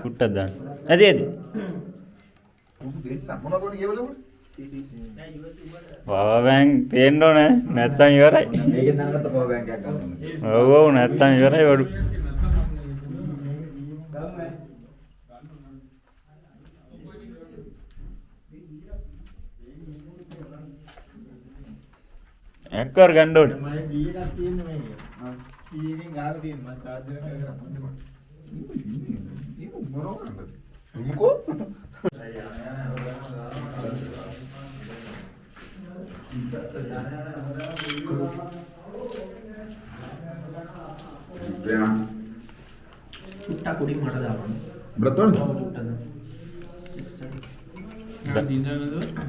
චුට්ටක් දාන්න. ඇති ඇති. පවර් බැංක් තියෙන්න ඕනේ නැත්තම් ඉවරයි. මේකෙන් දැනගත්ත පවර් බැංක් එකක් ගන්න ඕනේ. ඔව් ඔව් නැත්තම් ඉවරයි වඩු. එක්කර ගන්න ඕනේ. මම 100 එකක් තියෙන්නේ මේකේ. 100 එකෙන් ගහලා තියෙන්නේ මම චාර්ජර් එක කරගන්න. ඒක මොනවා කරන්නද? මොකෝ? චුට්ටක් උඩින් මට දාන්න. බ්‍රතෝන් චුට්ටක් දාන්න.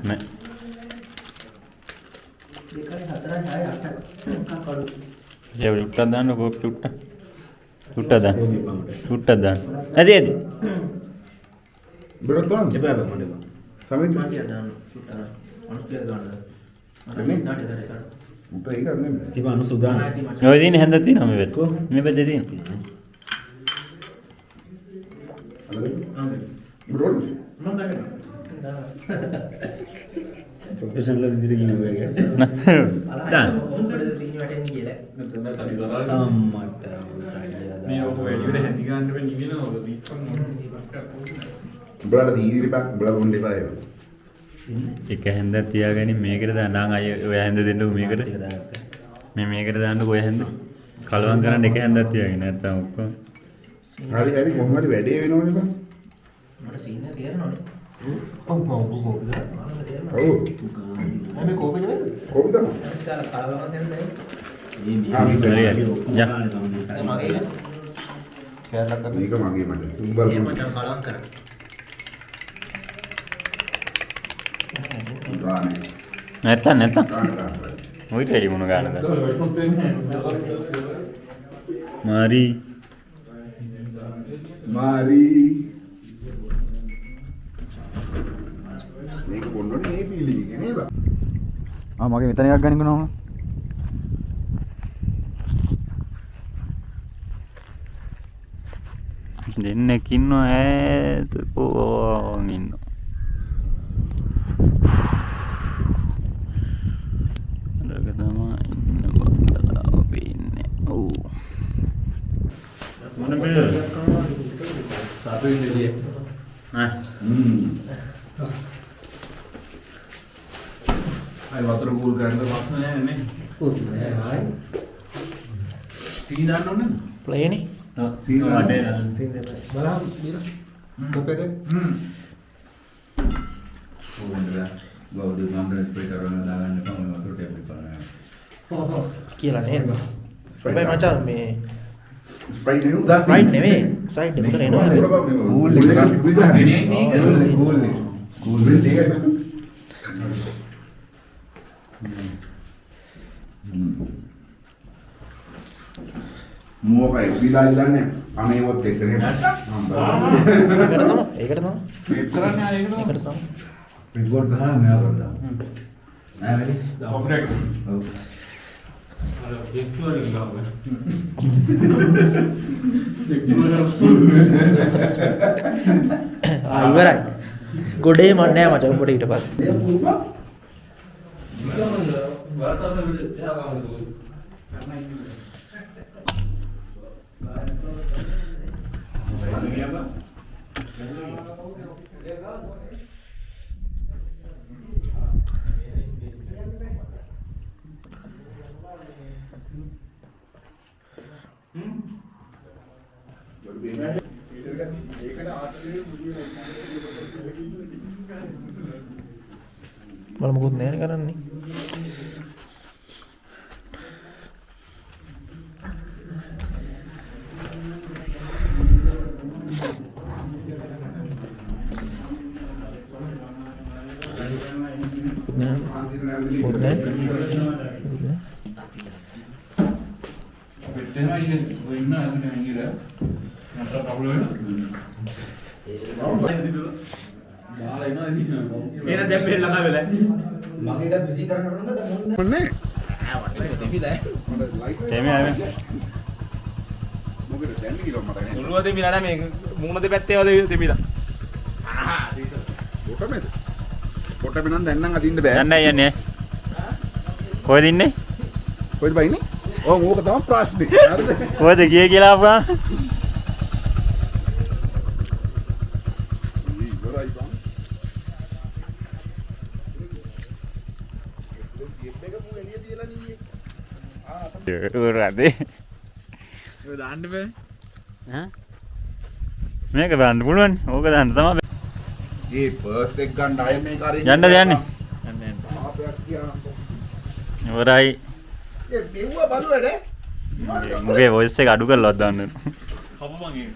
නෑ. දෙකයි හතරයි හයයි අටයි. එකක් අඩු. ඒ චුට්ටක් දාන්න කෝප් චුට්ටක්. චුට්ටක් දාන්න. චුට්ටක් දාන්න. ඇති ඇති. බ්‍රතෝන් එපා එපා මොඩේ බා. සමිත මාටිය දාන්න චුට්ටක් දාන්න. අනුස්තිය දාන්න. එන්නේ? නාටි දාන්න. උට ඒක නෙමෙයි. තිබා අනුසුදාන. ඔය දින හැන්දක් තියෙනවා මේ පැත්තේ. මේ පැත්තේ තියෙනවා. බ්‍රෝන් මම දාන්න. ප්‍රොෆෙෂනල් විදිහට කිව්වා ඒක. දාන්න. මොකටද සීනි වැටෙන්නේ කියලා. අම්මට. මේ ඔක වැඩිවට හැටි ගන්න වෙන්නේ නිවෙනවද දීපන් උඹලට දීවිලි බක් උඹලා බොන්න එපා ඒක. එක හැන්දක් තියාගනින් මේකට දාන්න අය ඔය හැන්ද දෙන්නකො මේකට. මේ මේකට දාන්නකො ඔය හැන්ද. කලවම් කරන්න එක හැන්දක් තියාගෙන නැත්තම් ඔක්කොම. හරි හරි කොහොම හරි වැඩේ වෙනවනේ බං. මට සීනි තේරෙනවනේ. ඔව් කෝපද? ඔව්. මේ කෝපෙ නෙවෙයි. කොහොමද? කලවම දෙන්නේ. ආ මේක හරි හරි. යා. මගේ මේක මගේ මට. ඒ උඹලා මචං කලවම් කරා. ගානේ. නැත්තම් ගාන. ඔයිට වැඩි මොන ගානද? මාරි මාරි මේක බොන්නෝනේ මේ ෆීලිං එක නේද? මගේ මෙතන එකක් ගනින්න ඕන. දෙන්නෙක් ඉන්නවා ඈත කොහොම ඉන්නවා. අරක තමයි ඉන්න බංගලාව පේන්නේ. ඔව්. මොන බෙද? සතු ඉන්නේ හා අය වතුර කූල් කරන්න ප්‍රශ්න නැහැ නේ කුත් නෑ ආයි. සීනි දාන්න ඕනේ ප්ලේනේ. සීනි වටේ බලන්න බීර. කොප් එක. ඕනෙලා ගෞඩ නම්බර් ස්ප්‍රේ කරන දාගන්න තමයි වතුර ටේබල් කරනවා. කියලා නේද? හැබැයි මචං මේ ස්ප්‍රයිට් නෙවෙයි උදා. රයිට් නෙවෙයි. සයිඩ් එකට එනවා. කූල් එක විදිහට. කූල් නේ කූල් එක. මොකයි විලා ඉල්ලන්නේ අනේවත් එක්කනේ. ඒකට තමයි. මේක කරන්නේ ආයෙකට ඒකට තමයි. රිපෝට් ගහලා මෙයා කරලා. නෑ වැඩි. ඔපරේට් ඔව්. අර එක්ස්ප්ලෝර් එක ගාව ඉවරයි. ගොඩේ මන් නෑ මචං උඹට ඊට පස්සේ. දෙයක් පුරුපා. මල මොකුත් නෑනේ කරන්නේ. මොකුත් නෑ. වෙනවා ඉන්නේ ඔය ඉන්න අද නංගිලා මට කවුරු වෙනවා දාලා එනවා ඉතින් එන දැන් මේ ළඟා වෙලා මගේ එක බිසි කරන්න ඕනද මොන්නේ? මොන්නේ? ආ වට දෙවිලා. තේමේ ආවේ. මොකද උළුව දෙමිලා නෑ මේ මූණ දෙපැත්තේ වද දෙමිලා. පොට බිනන් දැන් නම් අදින්න බෑ. යන්න යන්නේ. කොහෙද ඉන්නේ? කොහෙද බයින්නේ? ඕක තමයි ප්‍රශ්නේ. හරිද? කොහෙද ගියේ කියලා අපා? ඉවරයි බං. උරාදේ. ඔය දාන්න බෑ. ඈ? මේක දාන්න පුළුවන්. ඕක දාන්න තමයි. ඒ පර්ස් එක ගන්න අය මේක අරින්න. යන්නද යන්නේ? යන්න යන්න. ආපයක් කියනවා. ඉවරයි. ඒ මෙව්ව බලුවද? මුගේ වොයිස් එක අඩු කරලා දාන්න. කපපන් ඒක.